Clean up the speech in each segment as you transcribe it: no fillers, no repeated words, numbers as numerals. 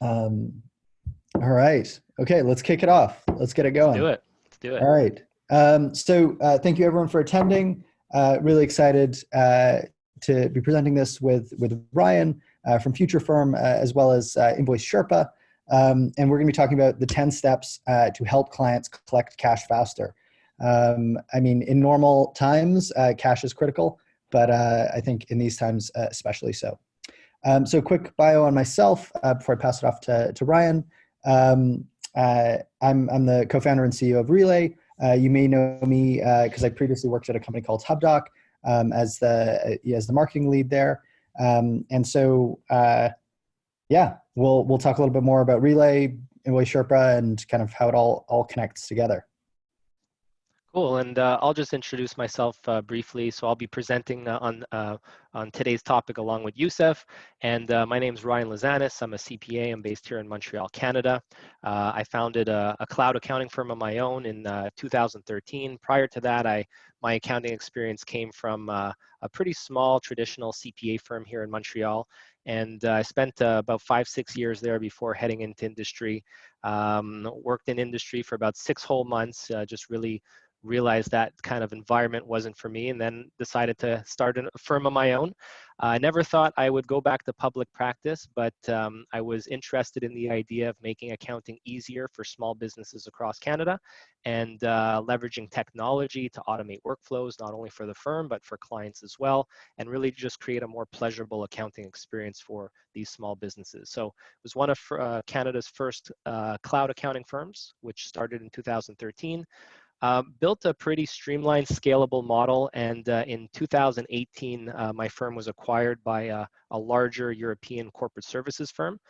Um, all right. Okay, let's kick it off. Let's get it Let's do going. it. Let's do it. All right. Thank you everyone for attending. Really excited to be presenting this with Ryan from Future Firm, as well as InvoiceSherpa. And we're going to be talking about the 10 steps to help clients collect cash faster. I mean, in normal times, cash is critical, but I think in these times, especially so. So quick bio on myself before I pass it off to Ryan. Um, I'm the co-founder and CEO of Relay. You may know me because I previously worked at a company called HubDoc as the marketing lead there. Yeah, we'll talk a little bit more about Relay, InvoiceSherpa, and kind of how it all connects together. Cool. And I'll just introduce myself briefly. So I'll be presenting on today's topic along with Youssef. And my name is Ryan Lazanis. I'm a CPA. I'm based here in Montreal, Canada. I founded a cloud accounting firm of my own in 2013. Prior to that, my accounting experience came from a pretty small traditional CPA firm here in Montreal. And I spent about 5-6 years there before heading into industry. Worked in industry for about 6 whole months, just really realized that kind of environment wasn't for me, and then decided to start a firm of my own. I never thought I would go back to public practice, but I was interested in the idea of making accounting easier for small businesses across Canada and leveraging technology to automate workflows, not only for the firm, but for clients as well, and really just create a more pleasurable accounting experience for these small businesses. So it was one of Canada's first cloud accounting firms, which started in 2013. Built a pretty streamlined, scalable model, and in 2018, my firm was acquired by a larger European corporate services firm.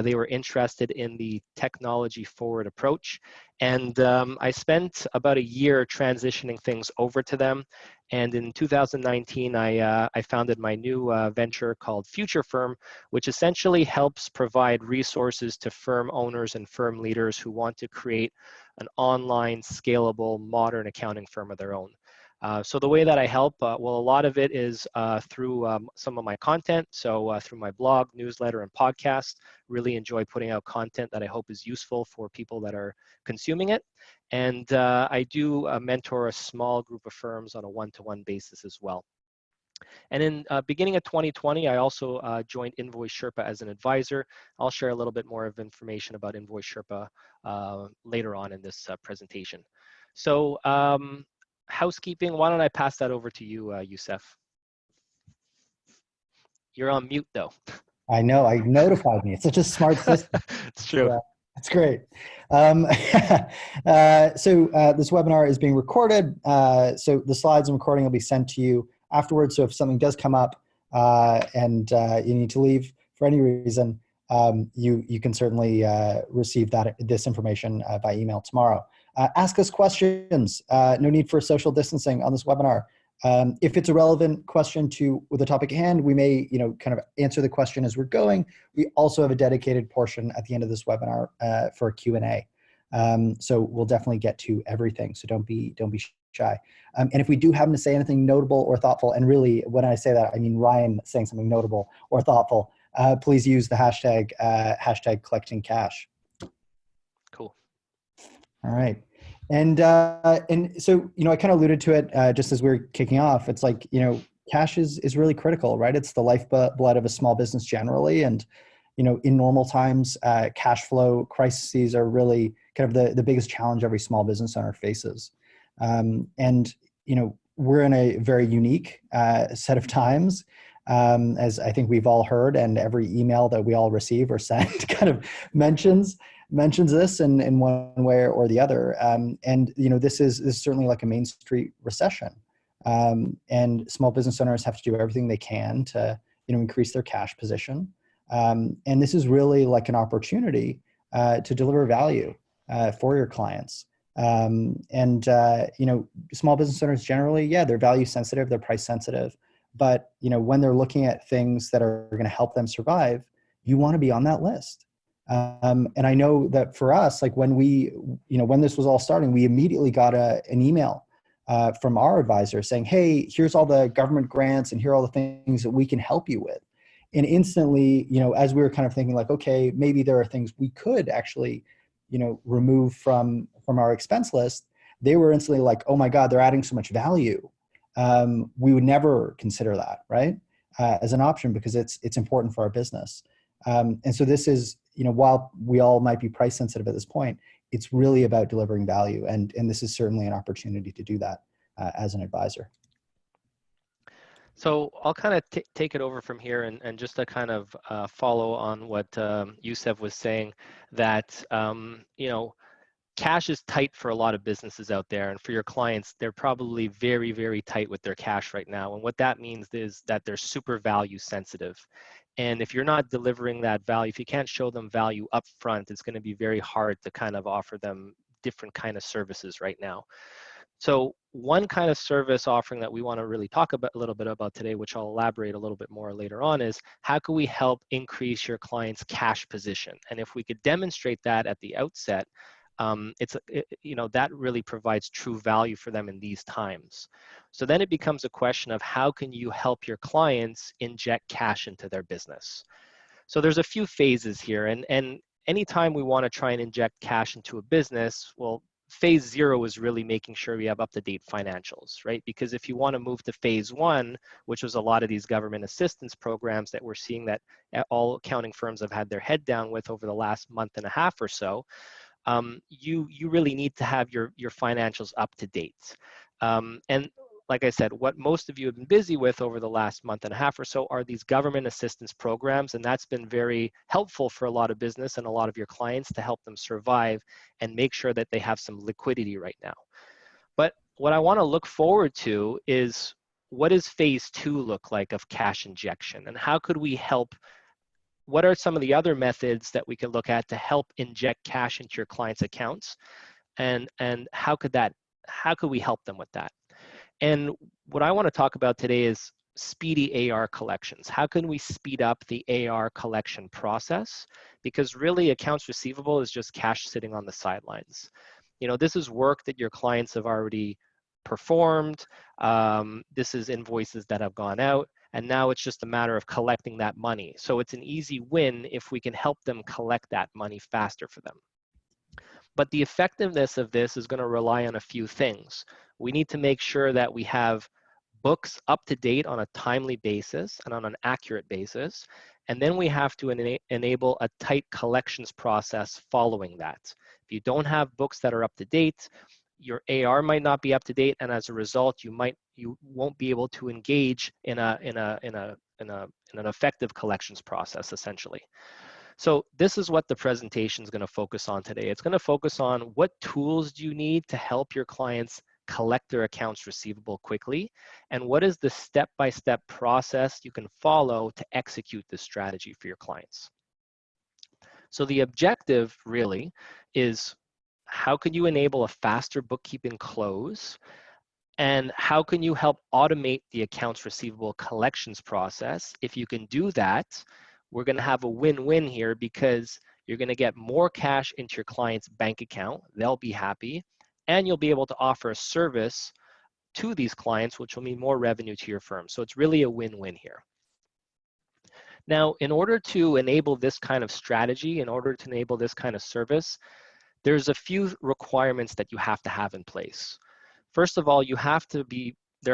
They were interested in the technology-forward approach, and I spent about a year transitioning things over to them. And in 2019, I founded my new venture called Future Firm, which essentially helps provide resources to firm owners and firm leaders who want to create an online, scalable, modern accounting firm of their own. So the way that I help, well, a lot of it is through some of my content. So through my blog, newsletter, and podcast. Really enjoy putting out content that I hope is useful for people that are consuming it. And I do mentor a small group of firms on a one-to-one basis as well. And in beginning of 2020, I also joined InvoiceSherpa as an advisor. I'll share a little bit more of information about InvoiceSherpa later on in this presentation. So housekeeping, why don't I pass that over to you, Youssef? You're on mute though. I know, I notified me. It's such a smart system. It's true. That's great. This webinar is being recorded. So the slides and recording will be sent to you afterwards. So if something does come up and you need to leave for any reason, you can certainly receive this information by email tomorrow. Ask us questions. No need for social distancing on this webinar. If it's a relevant question to the topic at hand, we may, kind of answer the question as we're going. We also have a dedicated portion at the end of this webinar for a Q&A. So we'll definitely get to everything. So don't be shy. And if we do happen to say anything notable or thoughtful, and really when I say that, I mean Ryan saying something notable or thoughtful, please use the hashtag collecting cash. Cool. All right. And so, I kind of alluded to it just as we were kicking off. It's like, cash is really critical, right? It's the lifeblood of a small business generally. And, in normal times, cash flow crises are really kind of the biggest challenge every small business owner faces. We're in a very unique set of times, as I think we've all heard, and every email that we all receive or send kind of mentions this in one way or the other. This is certainly like a Main Street recession. And small business owners have to do everything they can to, increase their cash position. And this is really like an opportunity to deliver value for your clients. Small business owners generally, yeah, they're value sensitive, they're price sensitive. But, when they're looking at things that are going to help them survive, you want to be on that list. And I know that for us, like when when this was all starting, we immediately got an email from our advisor saying, hey, here's all the government grants and here are all the things that we can help you with. And instantly, as we were kind of thinking like, okay, maybe there are things we could actually, remove from our expense list, they were instantly like, oh my God, they're adding so much value. We would never consider that, right? As an option, because it's important for our business. And so this is, while we all might be price sensitive at this point, it's really about delivering value. And this is certainly an opportunity to do that as an advisor. So I'll kind of take it over from here, and just to kind of follow on what Youssef was saying, that cash is tight for a lot of businesses out there, and for your clients, they're probably very, very tight with their cash right now. And what that means is that they're super value sensitive. And if you're not delivering that value, if you can't show them value up front, it's going to be very hard to kind of offer them different kind of services right now. So one kind of service offering that we want to really talk about a little bit about today, which I'll elaborate a little bit more later on, is how can we help increase your client's cash position? And if we could demonstrate that at the outset, that really provides true value for them in these times. So then it becomes a question of how can you help your clients inject cash into their business? So there's a few phases here, and anytime we want to try and inject cash into a business, well, phase 0 is really making sure we have up-to-date financials, right? Because if you want to move to phase 1, which was a lot of these government assistance programs that we're seeing that all accounting firms have had their head down with over the last month and a half or so, you really need to have your financials up to date. And like I said, what most of you have been busy with over the last month and a half or so are these government assistance programs, and that's been very helpful for a lot of business and a lot of your clients to help them survive and make sure that they have some liquidity right now. But what I want to look forward to is, what does phase 2 look like of cash injection, and how could we help? What are some of the other methods that we can look at to help inject cash into your clients' accounts, and how could we help them with that? And what I want to talk about today is speedy AR collections. How can we speed up the AR collection process? Because really, accounts receivable is just cash sitting on the sidelines. This is work that your clients have already performed. This is invoices that have gone out, and now it's just a matter of collecting that money. So it's an easy win if we can help them collect that money faster for them. But the effectiveness of this is going to rely on a few things. We need to make sure that we have books up to date on a timely basis and on an accurate basis. And then we have to enable a tight collections process following that. If you don't have books that are up to date, your AR might not be up to date, and as a result, you won't be able to engage in an effective collections process, essentially. So this is what the presentation is going to focus on today. It's going to focus on what tools do you need to help your clients collect their accounts receivable quickly, and what is the step-by-step process you can follow to execute this strategy for your clients. So the objective really is, how can you enable a faster bookkeeping close, and how can you help automate the accounts receivable collections process? If you can do that, we're going to have a win-win here, because you're going to get more cash into your client's bank account. They'll be happy, and you'll be able to offer a service to these clients, which will mean more revenue to your firm. So it's really a win-win here. Now, in order to enable this kind of strategy, in order to enable this kind of service, there's a few requirements that you have to have in place. First of all, there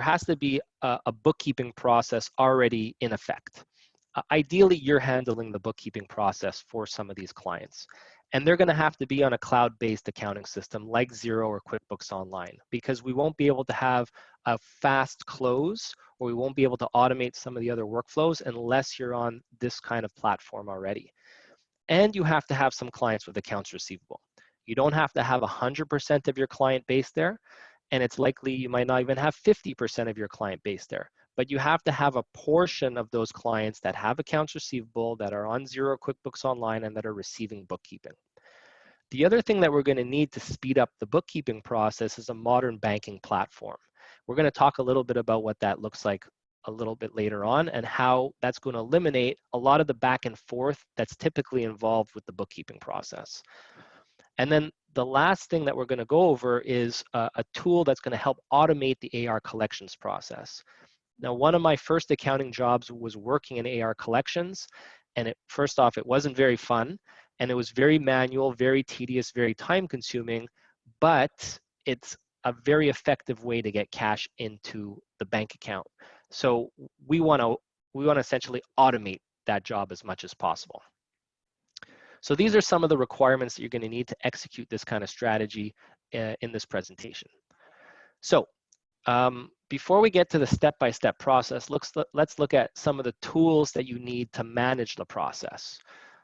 has to be a bookkeeping process already in effect. Ideally, you're handling the bookkeeping process for some of these clients, and they're going to have to be on a cloud-based accounting system like Xero or QuickBooks Online, because we won't be able to have a fast close, or we won't be able to automate some of the other workflows unless you're on this kind of platform already. And you have to have some clients with accounts receivable. You don't have to have 100% of your client base there, and it's likely you might not even have 50% of your client base there. But you have to have a portion of those clients that have accounts receivable, that are on Xero, QuickBooks Online, and that are receiving bookkeeping. The other thing that we're going to need to speed up the bookkeeping process is a modern banking platform. We're going to talk a little bit about what that looks like a little bit later on, and how that's going to eliminate a lot of the back and forth that's typically involved with the bookkeeping process. And then the last thing that we're going to go over is a tool that's going to help automate the AR collections process. Now, one of my first accounting jobs was working in AR collections. And first off, it wasn't very fun. And it was very manual, very tedious, very time consuming. But it's a very effective way to get cash into the bank account. So we want to essentially automate that job as much as possible. So these are some of the requirements that you're going to need to execute this kind of strategy in this presentation. So before we get to the step-by-step process, let's look at some of the tools that you need to manage the process.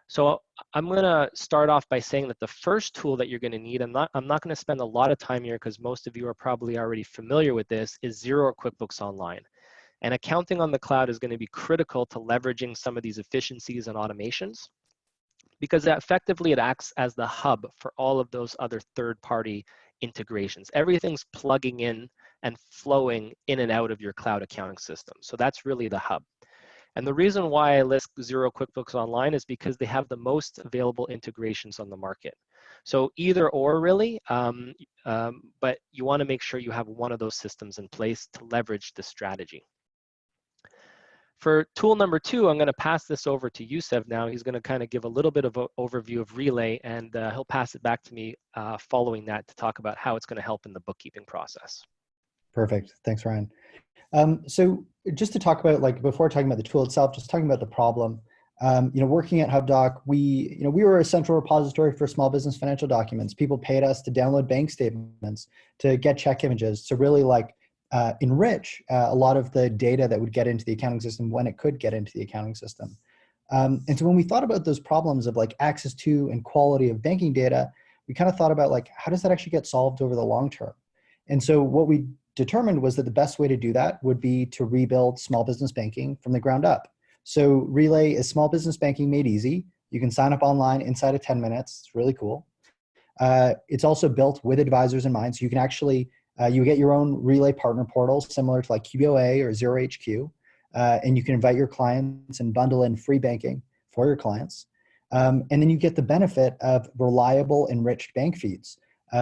So I'm going to start off by saying that the first tool that you're going to need, I'm not going to spend a lot of time here because most of you are probably already familiar with this, is Xero or QuickBooks Online. And accounting on the cloud is going to be critical to leveraging some of these efficiencies and automations, because effectively it acts as the hub for all of those other third-party integrations. Everything's plugging in and flowing in and out of your cloud accounting system. So that's really the hub. And the reason why I list Xero QuickBooks Online is because they have the most available integrations on the market. So either or really, but you want to make sure you have one of those systems in place to leverage this strategy. For tool number 2, I'm going to pass this over to Youssef now. He's going to kind of give a little bit of an overview of Relay, and he'll pass it back to me following that to talk about how it's going to help in the bookkeeping process. Perfect. Thanks, Ryan. So just to talk about, like, before talking about the tool itself, just talking about the problem, working at HubDoc, we were a central repository for small business financial documents. People paid us to download bank statements, to get check images, to really enrich a lot of the data that would get into the accounting system when it could get into the accounting system. And so when we thought about those problems of access to and quality of banking data, we kind of thought about how does that actually get solved over the long term? And so what we determined was that the best way to do that would be to rebuild small business banking from the ground up. So Relay is small business banking made easy. You can sign up online inside of 10 minutes. It's really cool. It's also built with advisors in mind. So you can actually, you get your own Relay partner portal similar to QBOA or Xero HQ. And you can invite your clients and bundle in free banking for your clients. And then you get the benefit of reliable enriched bank feeds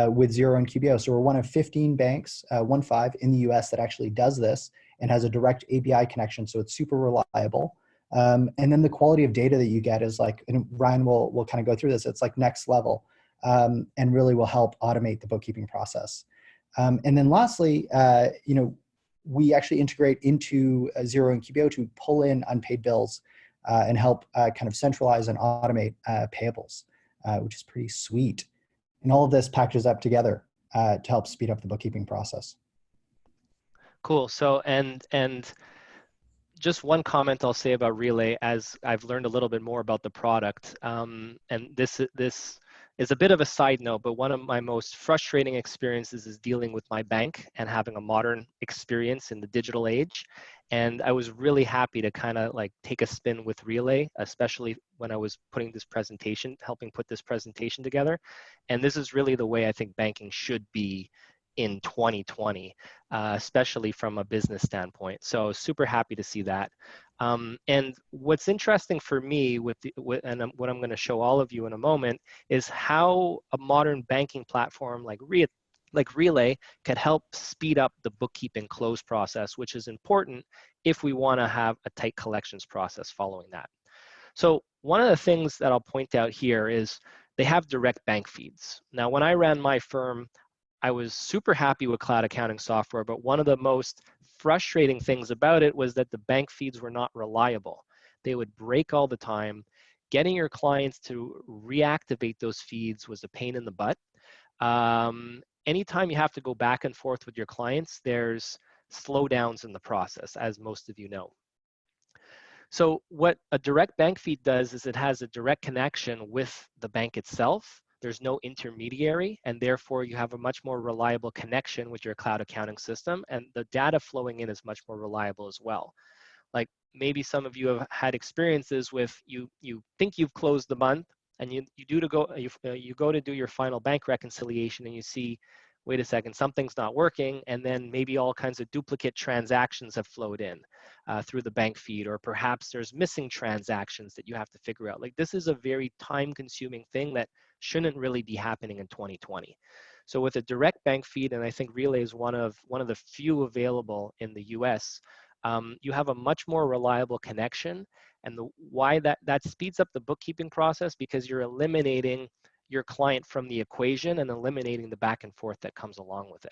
with Xero and QBO. So we're one of 15 banks, 15 in the US that actually does this and has a direct API connection. So it's super reliable. And then the quality of data that you get is and Ryan will kind of go through this, it's next level and really will help automate the bookkeeping process. And then lastly, we actually integrate into Xero and QBO to pull in unpaid bills and help kind of centralize and automate payables, which is pretty sweet. And all of this packages up together to help speed up the bookkeeping process. Cool. So, and just one comment I'll say about Relay, as I've learned a little bit more about the product, and this is a bit of a side note, but one of my most frustrating experiences is dealing with my bank and having a modern experience in the digital age. And I was really happy to kind of take a spin with Relay, especially when I was putting this presentation, helping put this presentation together. And this is really the way I think banking should be in 2020, especially from a business standpoint. So super happy to see that. And what's interesting for me and what I'm going to show all of you in a moment is how a modern banking platform like Relay could help speed up the bookkeeping close process, which is important if we want to have a tight collections process following that. So one of the things that I'll point out here is they have direct bank feeds. Now, when I ran my firm, I was super happy with cloud accounting software, but one of the most frustrating things about it was that the bank feeds were not reliable. They would break all the time. Getting your clients to reactivate those feeds was a pain in the butt. Anytime you have to go back and forth with your clients, there's slowdowns in the process, as most of you know. So what a direct bank feed does is it has a direct connection with the bank itself. There's no intermediary, and therefore you have a much more reliable connection with your cloud accounting system, and the data flowing in is much more reliable as well. Maybe some of you have had experiences with you think you've closed the month, and you go to do your final bank reconciliation, and you see, wait a second, something's not working, and then maybe all kinds of duplicate transactions have flowed in through the bank feed, or perhaps there's missing transactions that you have to figure out. This is a very time-consuming thing that shouldn't really be happening in 2020. So with a direct bank feed, and I think Relay is one of the few available in the US, you have a much more reliable connection. And why that speeds up the bookkeeping process, because you're eliminating your client from the equation and eliminating the back and forth that comes along with it.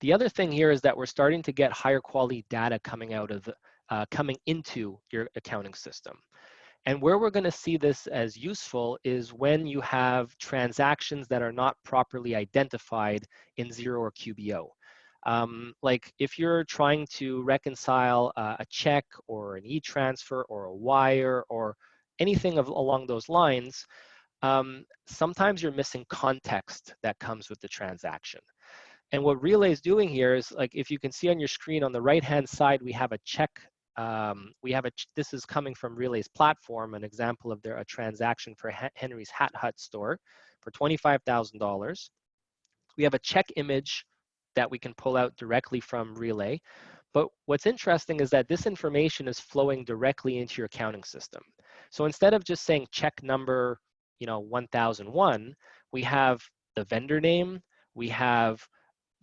The other thing here is that we're starting to get higher quality data coming out of coming into your accounting system. And where we're going to see this as useful is when you have transactions that are not properly identified in Xero or QBO. Like if you're trying to reconcile a check or an e-transfer or a wire or anything along those lines, sometimes you're missing context that comes with the transaction. And what Relay is doing here is, like, if you can see on your screen on the right-hand side, we have a check. This is coming from Relay's platform, an example of a transaction for Henry's Hat Hut store for $25,000. We have a check image that we can pull out directly from Relay. But what's interesting is that this information is flowing directly into your accounting system. So instead of just saying check number, 1001, we have the vendor name, we have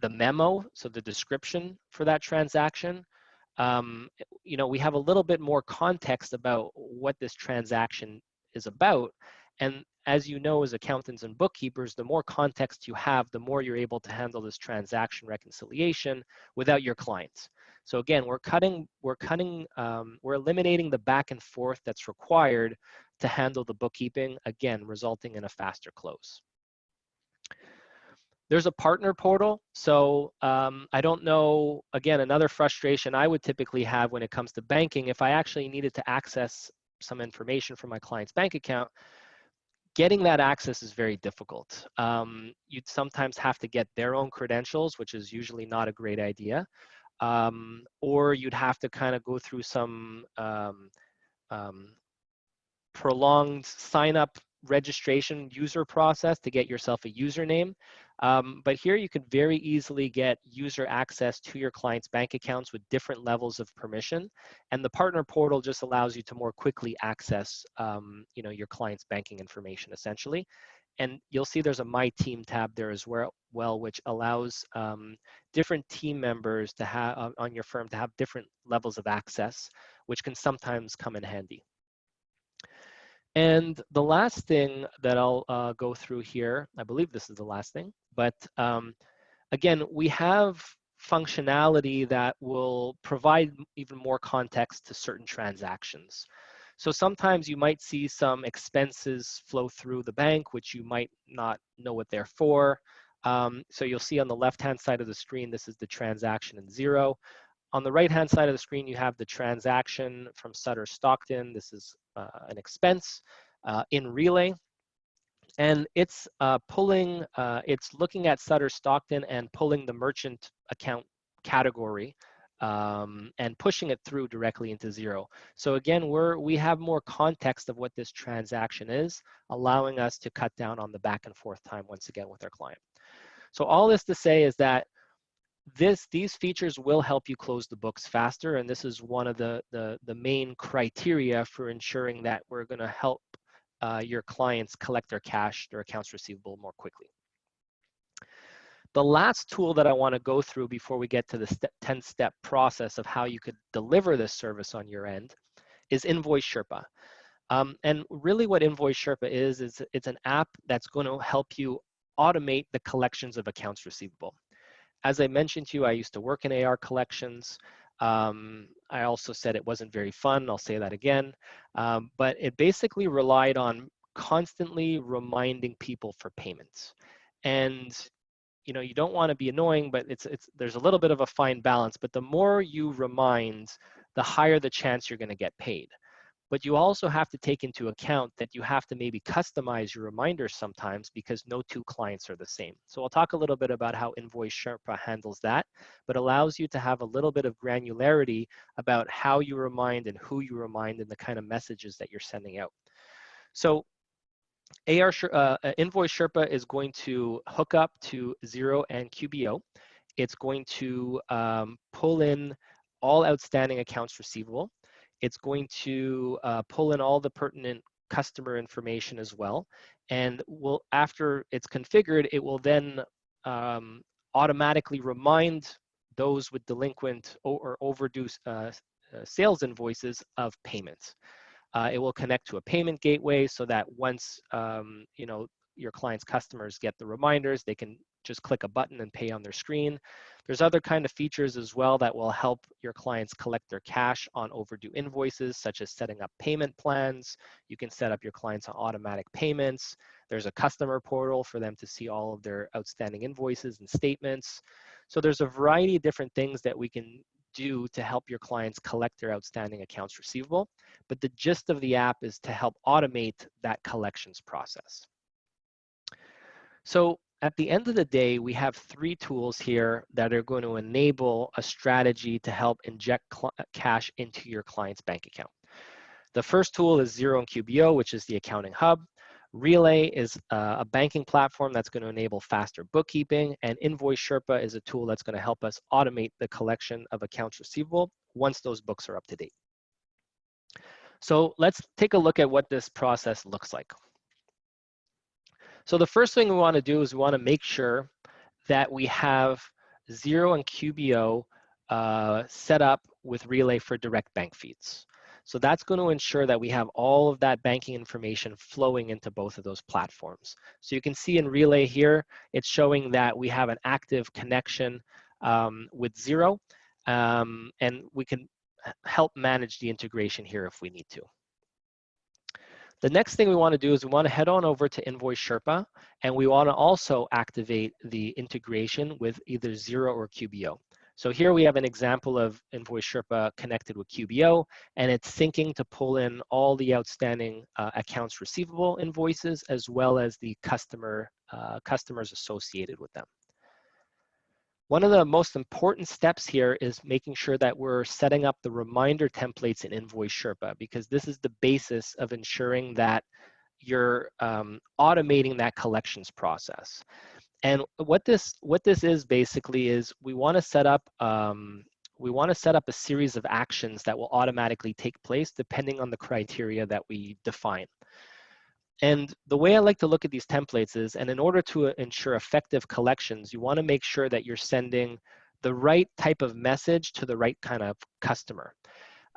the memo, so the description for that transaction. We have a little bit more context about what this transaction is about. And as you know, as accountants and bookkeepers, the more context you have, the more you're able to handle this transaction reconciliation without your clients. So again, we're eliminating the back and forth that's required to handle the bookkeeping, again, resulting in a faster close. There's a partner portal. So I don't know, again, another frustration I would typically have when it comes to banking, if I actually needed to access some information from my client's bank account, getting that access is very difficult. You'd sometimes have to get their own credentials, which is usually not a great idea. Or you'd have to kind of go through some prolonged sign-up registration user process to get yourself a username. But here you can very easily get user access to your client's bank accounts with different levels of permission. And the partner portal just allows you to more quickly access your client's banking information, essentially. And you'll see there's a My Team tab there as well, which allows different team members to have on your firm to have different levels of access, which can sometimes come in handy. And the last thing that I'll go through here, I believe this is the last thing, but again, we have functionality that will provide even more context to certain transactions. So sometimes you might see some expenses flow through the bank, which you might not know what they're for. So you'll see on the left-hand side of the screen, this is the transaction in Xero. On the right-hand side of the screen, you have the transaction from Sutter Stockton. This is an expense in Relay. And it's it's looking at Sutter Stockton and pulling the merchant account category and pushing it through directly into Xero. So again, we have more context of what this transaction is, allowing us to cut down on the back and forth time once again with our client. So all this to say is that these features will help you close the books faster, and this is one of the main criteria for ensuring that we're going to help your clients collect their cash, their accounts receivable more quickly. The last tool that I want to go through before we get to the 10-step process of how you could deliver this service on your end is InvoiceSherpa. And really what InvoiceSherpa is it's an app that's going to help you automate the collections of accounts receivable. As I mentioned to you, I used to work in AR collections. I also said it wasn't very fun. I'll say that again. But it basically relied on constantly reminding people for payments. And you don't want to be annoying, but there's a little bit of a fine balance. But the more you remind, the higher the chance you're going to get paid. But you also have to take into account that you have to maybe customize your reminders sometimes because no two clients are the same. So I'll talk a little bit about how InvoiceSherpa handles that, but allows you to have a little bit of granularity about how you remind and who you remind and the kind of messages that you're sending out. So InvoiceSherpa is going to hook up to Xero and QBO. It's going to pull in all outstanding accounts receivable. It's going to pull in all the pertinent customer information as well. And after it's configured, it will then automatically remind those with delinquent or overdue sales invoices of payments. It will connect to a payment gateway so that once you know, your client's customers get the reminders, they can just click a button and pay on their screen. There's other kind of features as well that will help your clients collect their cash on overdue invoices, such as setting up payment plans. You can set up your clients on automatic payments. There's a customer portal for them to see all of their outstanding invoices and statements. So there's a variety of different things that we can do to help your clients collect their outstanding accounts receivable. But the gist of the app is to help automate that collections process. So at the end of the day, we have 3 tools here that are going to enable a strategy to help inject cash into your client's bank account. The first tool is Xero and QBO, which is the accounting hub. Relay is a banking platform that's going to enable faster bookkeeping, and InvoiceSherpa is a tool that's going to help us automate the collection of accounts receivable once those books are up to date. So let's take a look at what this process looks like. So the first thing we want to do is we want to make sure that we have Xero and QBO set up with Relay for direct bank feeds. So that's going to ensure that we have all of that banking information flowing into both of those platforms. So you can see in Relay here, it's showing that we have an active connection with Xero, and we can help manage the integration here if we need to. The next thing we want to do is we want to head on over to InvoiceSherpa, and we want to also activate the integration with either Xero or QBO. So here we have an example of InvoiceSherpa connected with QBO, and it's syncing to pull in all the outstanding accounts receivable invoices, as well as the customers associated with them. One of the most important steps here is making sure that we're setting up the reminder templates in InvoiceSherpa, because this is the basis of ensuring that you're automating that collections process. And what this is basically is we want to set up a series of actions that will automatically take place depending on the criteria that we define. And the way I like to look at these templates is, and in order to ensure effective collections, you want to make sure that you're sending the right type of message to the right kind of customer.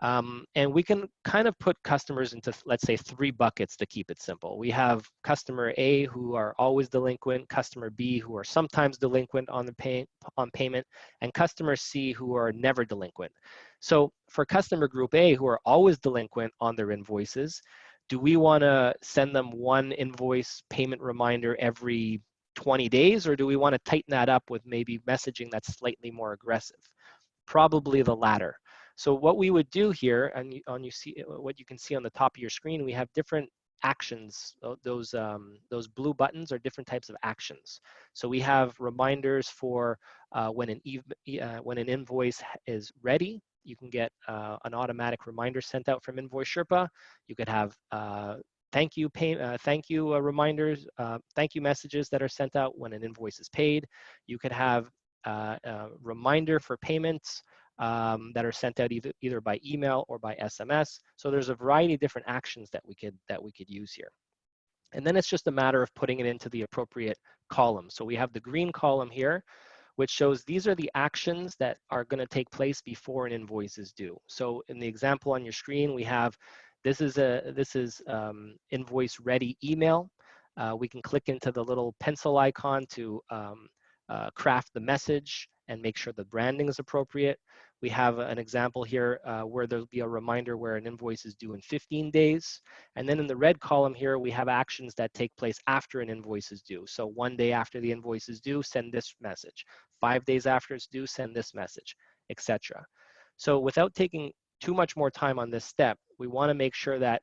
And we can kind of put customers into, let's say, 3 buckets to keep it simple. We have customer A who are always delinquent, customer B who are sometimes delinquent on payment, and customer C who are never delinquent. So for customer group A who are always delinquent on their invoices, do we want to send them 1 invoice payment reminder every 20 days, or do we want to tighten that up with maybe messaging that's slightly more aggressive? Probably the latter. So what we would do here, and what you can see on the top of your screen, we have different actions. Those blue buttons are different types of actions. So we have reminders for when an invoice is ready. You can get an automatic reminder sent out from InvoiceSherpa. You could have thank you reminders, thank you messages that are sent out when an invoice is paid. You could have a reminder for payments that are sent out either by email or by SMS. So there's a variety of different actions that we could use here. And then it's just a matter of putting it into the appropriate column. So we have the green column here, which shows these are the actions that are going to take place before an invoice is due. So in the example on your screen, we have this is invoice ready email. We can click into the little pencil icon to craft the message and make sure the branding is appropriate. We have an example here where there'll be a reminder where an invoice is due in 15 days. And then in the red column here, we have actions that take place after an invoice is due. So 1 day after the invoice is due, send this message. 5 days after it's due, send this message, etc. So without taking too much more time on this step, we want to make sure that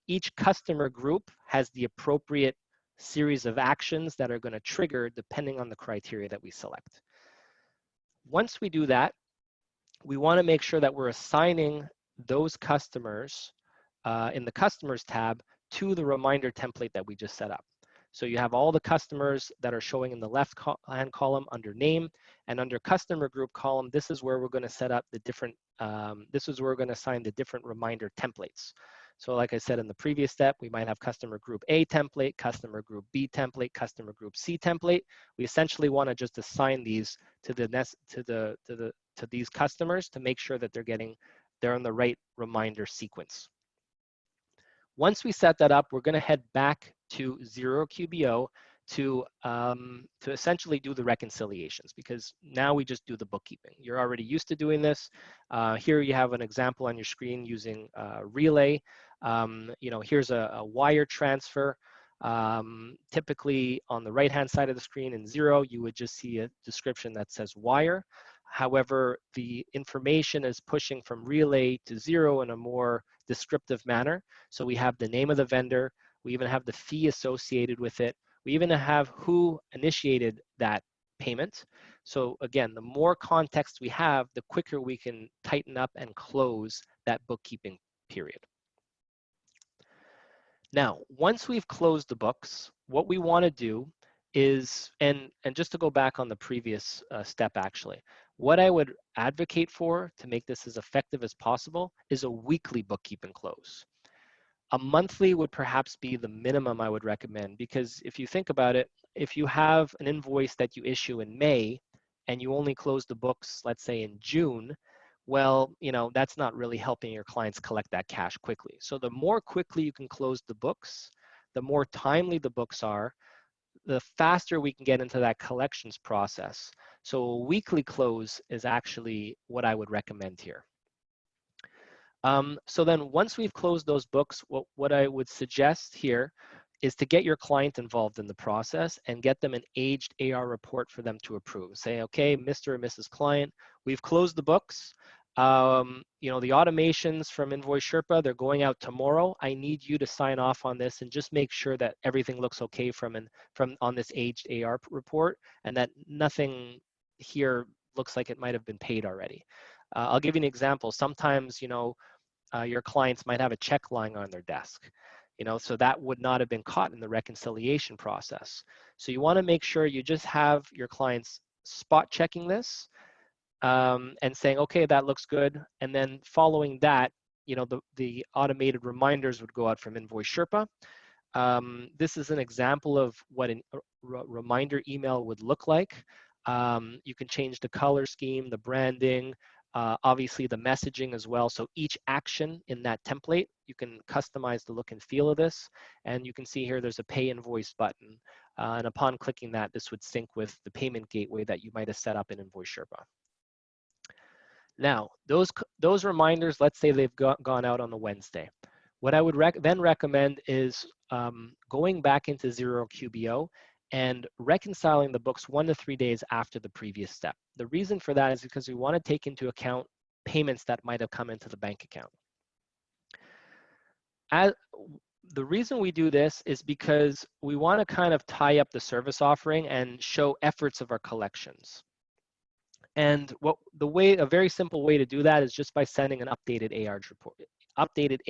each customer group has the appropriate series of actions that are going to trigger depending on the criteria that we select. Once we do that, we want to make sure that we're assigning those customers in the Customers tab to the reminder template that we just set up. So you have all the customers that are showing in the left-hand column under Name, and under Customer Group column, this is where we're going to set up the different, this is where we're going to assign the different reminder templates. So like I said in the previous step, we might have Customer Group A template, Customer Group B template, Customer Group C template. We essentially want to just assign these to the to these customers to make sure that they're on the right reminder sequence. Once we set that up, we're going to head back to Xero QBO to essentially do the reconciliations, because now we just do the bookkeeping. You're already used to doing this. Here you have an example on your screen using Relay. Here's a wire transfer. Typically on the right-hand side of the screen in Xero, you would just see a description that says wire. However, the information is pushing from Relay to Xero in a more descriptive manner. So we have the name of the vendor. We even have the fee associated with it. We even have who initiated that payment. So again, the more context we have, the quicker we can tighten up and close that bookkeeping period. Now, once we've closed the books, what we want to do is, and just to go back on the previous step actually, what I would advocate for to make this as effective as possible is a weekly bookkeeping close. A monthly would perhaps be the minimum I would recommend, because if you think about it, if you have an invoice that you issue in May and you only close the books, let's say in June, well, that's not really helping your clients collect that cash quickly. So the more quickly you can close the books, the more timely the books are, the faster we can get into that collections process. So a weekly close is actually what I would recommend here. So then once we've closed those books, what I would suggest here is to get your client involved in the process and get them an aged AR report for them to approve. Say, okay, Mr. or Mrs. Client, we've closed the books. The automations from InvoiceSherpa, they're going out tomorrow. I need you to sign off on this and just make sure that everything looks okay on this aged AR report, and that nothing here looks like it might have been paid already. I'll give you an example. Sometimes, your clients might have a check lying on their desk, so that would not have been caught in the reconciliation process. So you want to make sure you just have your clients spot checking this and saying, okay, that looks good. And then following that, the automated reminders would go out from InvoiceSherpa. This is an example of what a reminder email would look like. You can change the color scheme, the branding, obviously the messaging as well. So each action in that template, you can customize the look and feel of this. And you can see here there's a pay invoice button. And upon clicking that, this would sync with the payment gateway that you might have set up in InvoiceSherpa. Now, those reminders, let's say they've gone out on the Wednesday. What I would then recommend is going back into Xero QBO and reconciling the books 1 to 3 days after the previous step. The reason for that is because we want to take into account payments that might have come into the bank account. The reason we do this is because we want to kind of tie up the service offering and show efforts of our collections. And a very simple way to do that is just by sending an updated AR report, updated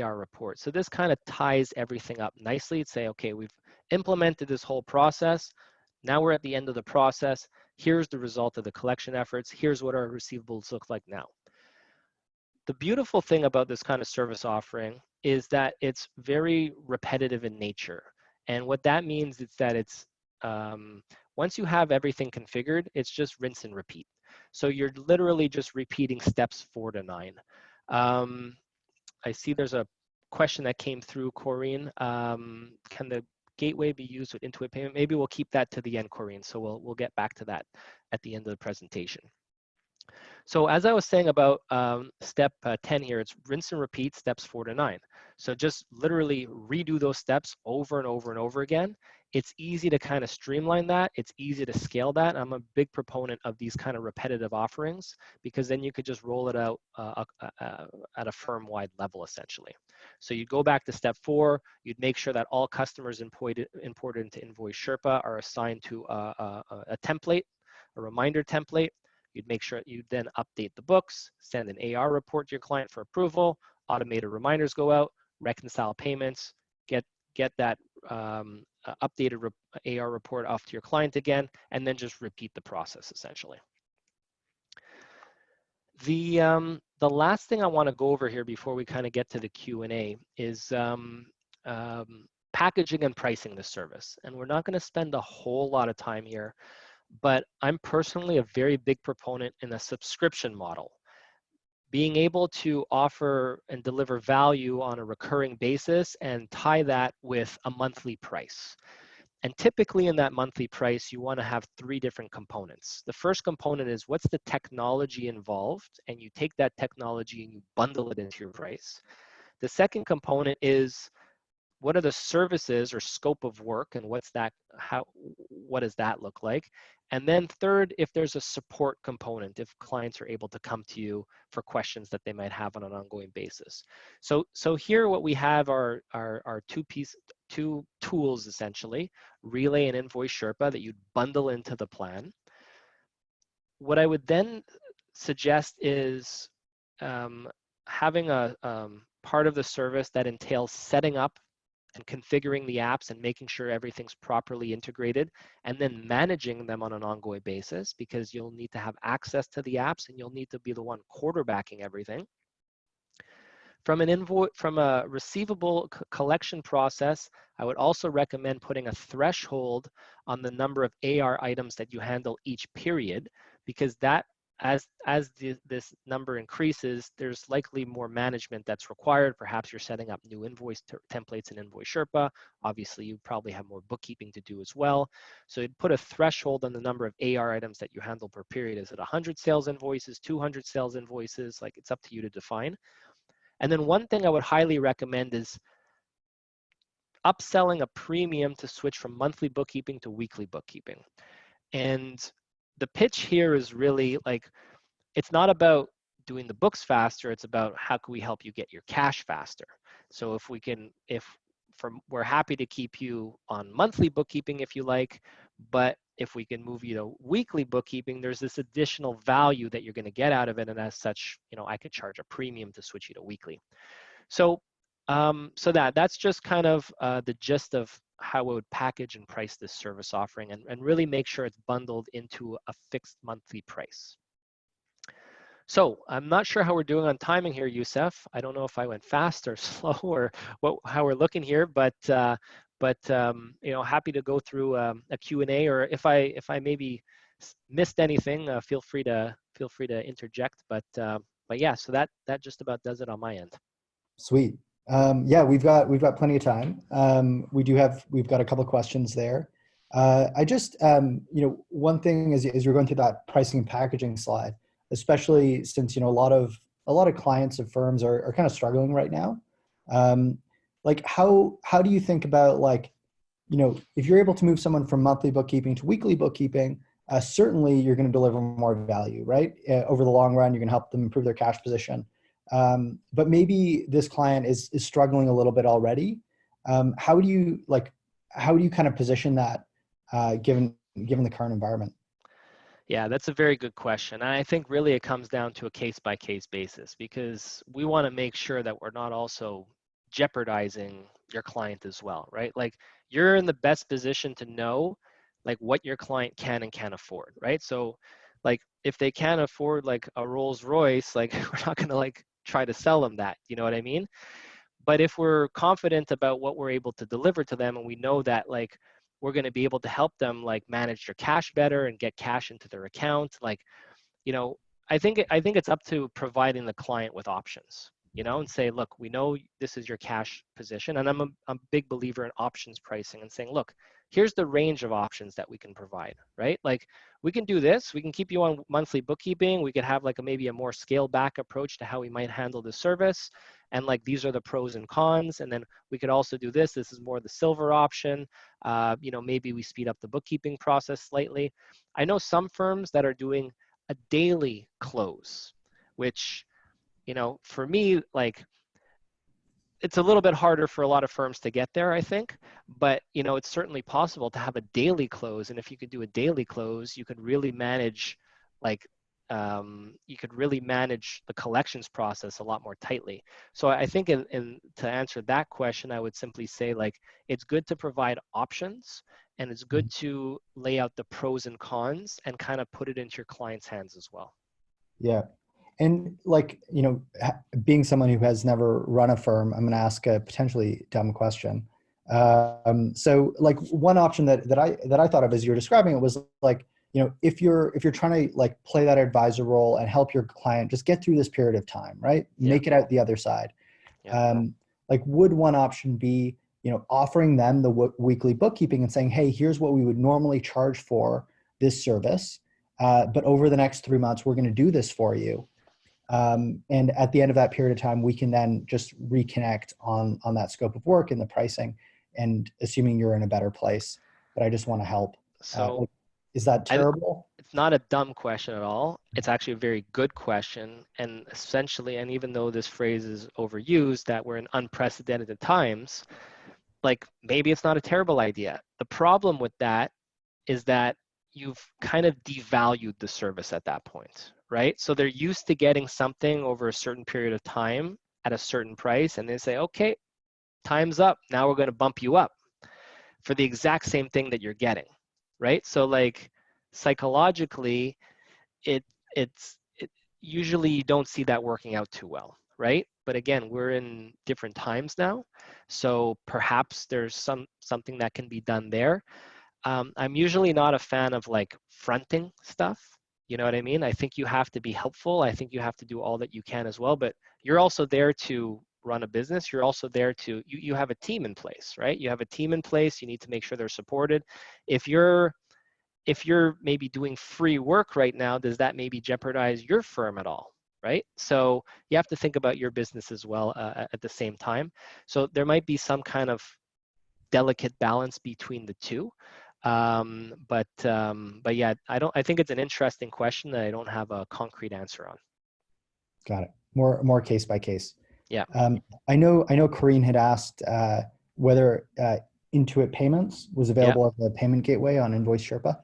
AR report. So this kind of ties everything up nicely. It'd say, okay, we've implemented this whole process. Now we're at the end of the process. Here's the result of the collection efforts. Here's what our receivables look like now. The beautiful thing about this kind of service offering is that it's very repetitive in nature. And what that means is that it's, once you have everything configured, it's just rinse and repeat. So you're literally just repeating steps 4 to 9. I see there's a question that came through, Corrine. Can the gateway be used with Intuit payment? Maybe we'll keep that to the end, Corrine. So we'll get back to that at the end of the presentation. So as I was saying about step 10 here, it's rinse and repeat steps 4 to 9. So just literally redo those steps over and over and over again. It's easy to kind of streamline that. It's easy to scale that. I'm a big proponent of these kind of repetitive offerings, because then you could just roll it out at a firm-wide level, essentially. So you go back to step 4, you'd make sure that all customers imported into InvoiceSherpa are assigned to a template, a reminder template. You'd make sure you then update the books, send an AR report to your client for approval, automated reminders go out, reconcile payments, get that updated AR report off to your client again, and then just repeat the process essentially. The last thing I want to go over here before we kind of get to the Q&A is packaging and pricing this service. And we're not going to spend a whole lot of time here. but I'm personally a very big proponent in a subscription model. Being able to offer and deliver value on a recurring basis and tie that with a monthly price. And typically in that monthly price, you want to have three different components. The first component is what's the technology involved, and you take that technology and you bundle it into your price. The second component is what are the services or scope of work, and what does that look like? And then third, if there's a support component, if clients are able to come to you for questions that they might have on an ongoing basis. So here what we have are two tools essentially, Relay and InvoiceSherpa, that you'd bundle into the plan. What I would then suggest is having a part of the service that entails setting up and configuring the apps and making sure everything's properly integrated, and then managing them on an ongoing basis, because you'll need to have access to the apps and you'll need to be the one quarterbacking everything. From a receivable collection process, I would also recommend putting a threshold on the number of AR items that you handle each period, because that this number increases, there's likely more management that's required. Perhaps you're setting up new invoice templates in InvoiceSherpa. Obviously, you probably have more bookkeeping to do as well. So you'd put a threshold on the number of AR items that you handle per period. Is it 100 sales invoices, 200 sales invoices? Like, it's up to you to define. And then one thing I would highly recommend is upselling a premium to switch from monthly bookkeeping to weekly bookkeeping. And the pitch here is really like, it's not about doing the books faster, it's about how can we help you get your cash faster. So we're happy to keep you on monthly bookkeeping if you like, but if we can move you to weekly bookkeeping, there's this additional value that you're going to get out of it, and as such, I could charge a premium to switch you to weekly. So that's just kind of the gist of how I would package and price this service offering, and really make sure it's bundled into a fixed monthly price. So I'm not sure how we're doing on timing here, Youssef. I don't know if I went fast or slow, or how we're looking here, but happy to go through a Q&A, or if I maybe missed anything, feel free to interject. But yeah, so that just about does it on my end. Sweet. Yeah, we've got plenty of time. We've got a couple of questions there. I just one thing as you're going through that pricing and packaging slide, especially since a lot of clients of firms are kind of struggling right now. Like how do you think about, like, if you're able to move someone from monthly bookkeeping to weekly bookkeeping, certainly you're going to deliver more value, right? Over the long run, you're going to help them improve their cash position. But maybe this client is struggling a little bit already. How do you kind of position that given the current environment? Yeah, that's a very good question. And I think really it comes down to a case-by-case basis, because we want to make sure that we're not also jeopardizing your client as well, right? Like, you're in the best position to know like what your client can and can't afford, right? So like, if they can't afford like a Rolls Royce, like we're not going to like try to sell them that, you know what I mean? But if we're confident about what we're able to deliver to them, and we know that like we're going to be able to help them like manage their cash better and get cash into their account, like, I think it's up to providing the client with options, and say, look, we know this is your cash position, and I'm a big believer in options pricing, and saying, look, here's the range of options that we can provide, right? Like, we can do this, we can keep you on monthly bookkeeping, we could have like maybe a more scaled back approach to how we might handle the service, and like these are the pros and cons, and then we could also do this is more the silver option. Maybe we speed up the bookkeeping process slightly. I know some firms that are doing a daily close, which, for me, like, it's a little bit harder for a lot of firms to get there, I think, but it's certainly possible to have a daily close. And if you could do a daily close, you could really manage the collections process a lot more tightly. So I think to answer that question, I would simply say, like, it's good to provide options, and it's good to lay out the pros and cons and kind of put it into your client's hands as well. Yeah. And like, being someone who has never run a firm, I'm going to ask a potentially dumb question. So like one option that I thought of as you were describing it was like, if you're trying to like play that advisor role and help your client just get through this period of time, right? Yeah. Make it out the other side. Yeah. Like would one option be, offering them the weekly bookkeeping and saying, hey, here's what we would normally charge for this service. But over the next 3 months, we're going to do this for you. And at the end of that period of time, we can then just reconnect on that scope of work and the pricing, and assuming you're in a better place. But I just want to help. So Is that terrible? it's not a dumb question at all. It's actually a very good question. And essentially, and even though this phrase is overused, that we're in unprecedented times, like maybe it's not a terrible idea. The problem with that is that you've kind of devalued the service at that point, right? So they're used to getting something over a certain period of time at a certain price, and they say, okay, time's up. Now we're going to bump you up for the exact same thing that you're getting, right? So like psychologically, it's usually you don't see that working out too well, right? But again, we're in different times now, so perhaps there's something that can be done there. I'm usually not a fan of like fronting stuff. You know what I mean? I think you have to be helpful. I think you have to do all that you can as well, but you're also there to run a business. You're also there to, you have a team in place, right? You have a team in place. You need to make sure they're supported. If you're maybe doing free work right now, does that maybe jeopardize your firm at all? Right? So you have to think about your business as well at the same time. So there might be some kind of delicate balance between the two. But yeah, I think it's an interesting question that I don't have a concrete answer on. Got it. More case by case. Yeah. I know Corrine had asked whether Intuit Payments was available as a payment gateway on InvoiceSherpa.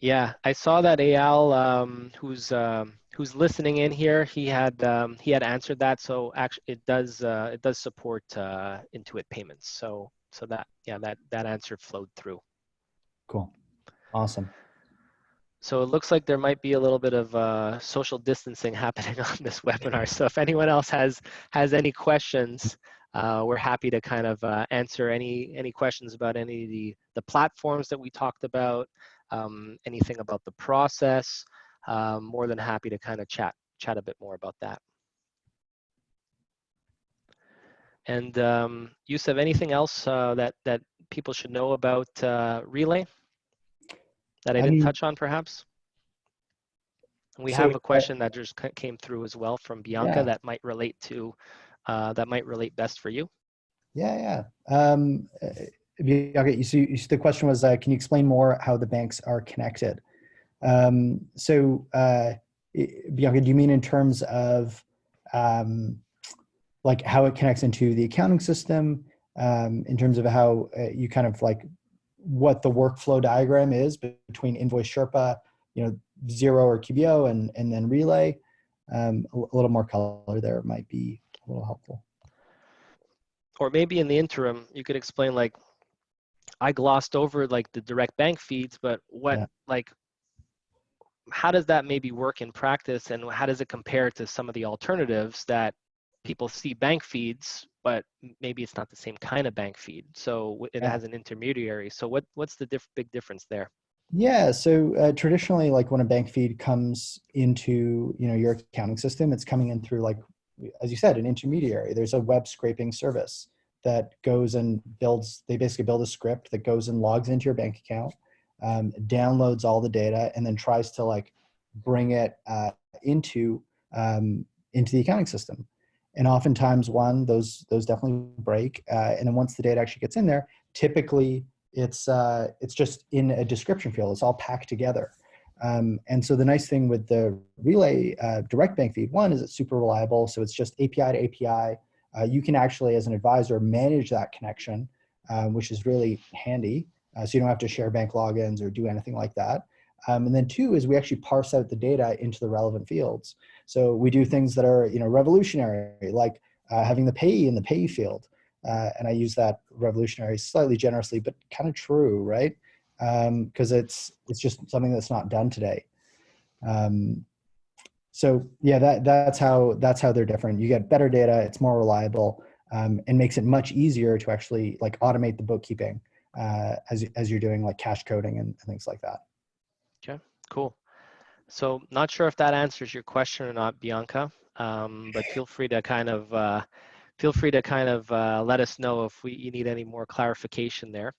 Yeah, I saw that Eyal, who's listening in here, he had answered that. So actually, it does support Intuit Payments. So that answer flowed through. Cool, awesome. So it looks like there might be a little bit of social distancing happening on this webinar. So if anyone else has any questions, we're happy to kind of answer any questions about any of the platforms that we talked about, anything about the process. More than happy to kind of chat a bit more about that. And Yusuf, anything else that people should know about Relay that I didn't touch on, perhaps? We have a question that just came through as well from Bianca that might relate best for you. Yeah. Bianca, you see the question was, can you explain more how the banks are connected? So Bianca, do you mean in terms of like how it connects into the accounting system, in terms of how you kind of like what the workflow diagram is between InvoiceSherpa, Xero or QBO and then Relay? A little more color there might be a little helpful. Or maybe in the interim, you could explain, like, I glossed over like the direct bank feeds, but how does that maybe work in practice, and how does it compare to some of the alternatives that people see bank feeds, but maybe it's not the same kind of bank feed, so it has an intermediary. So what's the big difference there? Yeah, so traditionally, like when a bank feed comes into your accounting system, it's coming in through, like as you said, an intermediary. There's a web scraping service that goes and they basically build a script that goes and logs into your bank account, downloads all the data, and then tries to like bring it into the accounting system. And oftentimes, those definitely break. And then once the data actually gets in there, typically it's just in a description field. It's all packed together. And so the nice thing with the Relay direct bank feed, one is it's super reliable. So it's just API to API. You can actually, as an advisor, manage that connection, which is really handy. So you don't have to share bank logins or do anything like that. And then two is we actually parse out the data into the relevant fields. So we do things that are revolutionary, like having the payee in the payee field. And I use that revolutionary slightly generously, but kind of true, right? Because it's just something that's not done today. So yeah, that's how they're different. You get better data, it's more reliable, and makes it much easier to actually like automate the bookkeeping as you're doing like cash coding and things like that. Okay, cool. So not sure if that answers your question or not, Bianca, but feel free to kind of let us know if you need any more clarification there.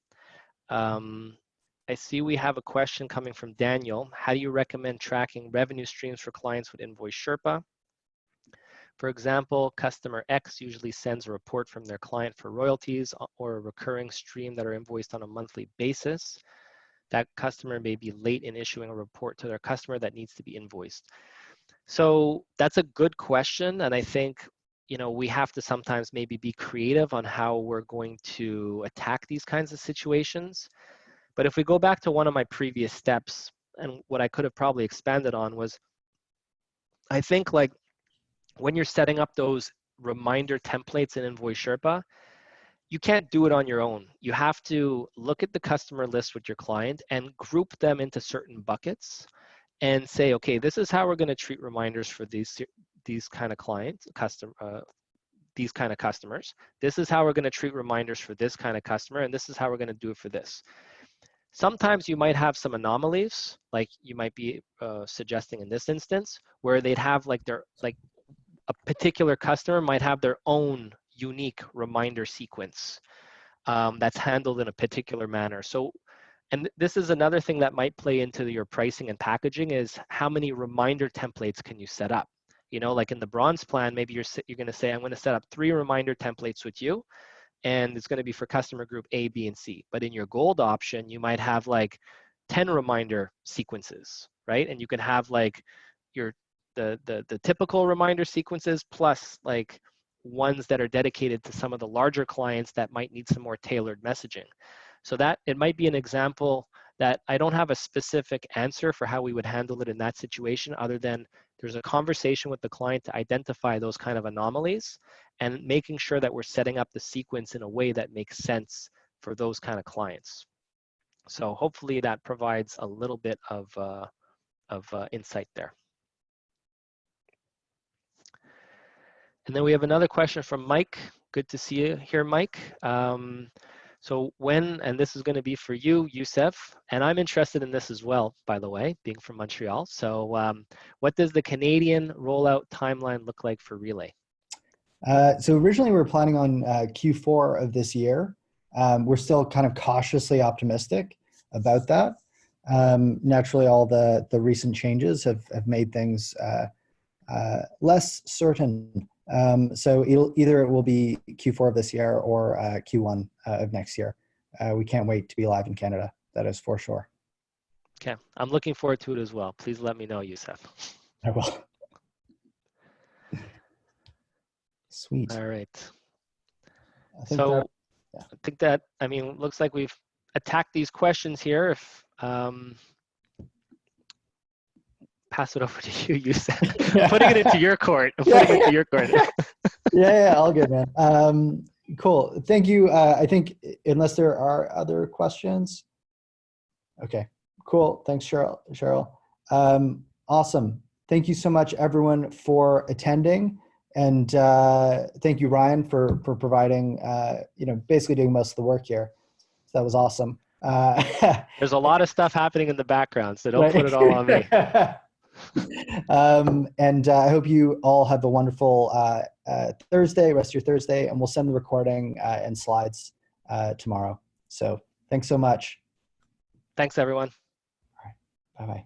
I see we have a question coming from Daniel. How do you recommend tracking revenue streams for clients with InvoiceSherpa? For example, customer X usually sends a report from their client for royalties or a recurring stream that are invoiced on a monthly basis. That customer may be late in issuing a report to their customer that needs to be invoiced. So that's a good question, and I think we have to sometimes maybe be creative on how we're going to attack these kinds of situations. But if we go back to one of my previous steps, and what I could have probably expanded on was, I think like when you're setting up those reminder templates in InvoiceSherpa, you can't do it on your own. You have to look at the customer list with your client and group them into certain buckets and say, okay, this is how we're going to treat reminders for these kind of clients, these kind of customers. This is how we're going to treat reminders for this kind of customer, and this is how we're going to do it for this. Sometimes you might have some anomalies, like you might be suggesting in this instance, where they'd have a particular customer might have their own unique reminder sequence that's handled in a particular manner. So, and this is another thing that might play into your pricing and packaging is how many reminder templates can you set up? Like in the bronze plan, maybe you're going to say, I'm going to set up 3 reminder templates with you, and it's going to be for customer group A, B, and C. But in your gold option, you might have like 10 reminder sequences, right? And you can have like the typical reminder sequences plus like ones that are dedicated to some of the larger clients that might need some more tailored messaging. So that it might be an example that I don't have a specific answer for how we would handle it in that situation, other than there's a conversation with the client to identify those kind of anomalies and making sure that we're setting up the sequence in a way that makes sense for those kind of clients. So hopefully that provides a little bit of insight there. And then we have another question from Mike. Good to see you here, Mike. So and this is going to be for you, Youssef, and I'm interested in this as well, by the way, being from Montreal. So what does the Canadian rollout timeline look like for Relay? So originally we were planning on Q4 of this year. We're still kind of cautiously optimistic about that. Naturally, all the recent changes have made things less certain. So either it will be Q4 of this year or Q1 of next year. We can't wait to be live in Canada. That is for sure. Okay, I'm looking forward to it as well. Please let me know, Youssef. I will. Sweet. All right. I think that, I mean, looks like we've attacked these questions here. If pass it over to you, Youssef. I'm putting it into your court. Yeah, all good, man. Cool. Thank you. I think unless there are other questions. Okay, cool. Thanks, Cheryl. Awesome. Thank you so much, everyone, for attending. And thank you, Ryan, for providing, basically doing most of the work here. So that was awesome. There's a lot of stuff happening in the background, so don't put it all on me. And I hope you all have a wonderful Thursday, rest of your Thursday, and we'll send the recording and slides tomorrow. So thanks so much. Thanks, everyone. All right. Bye-bye.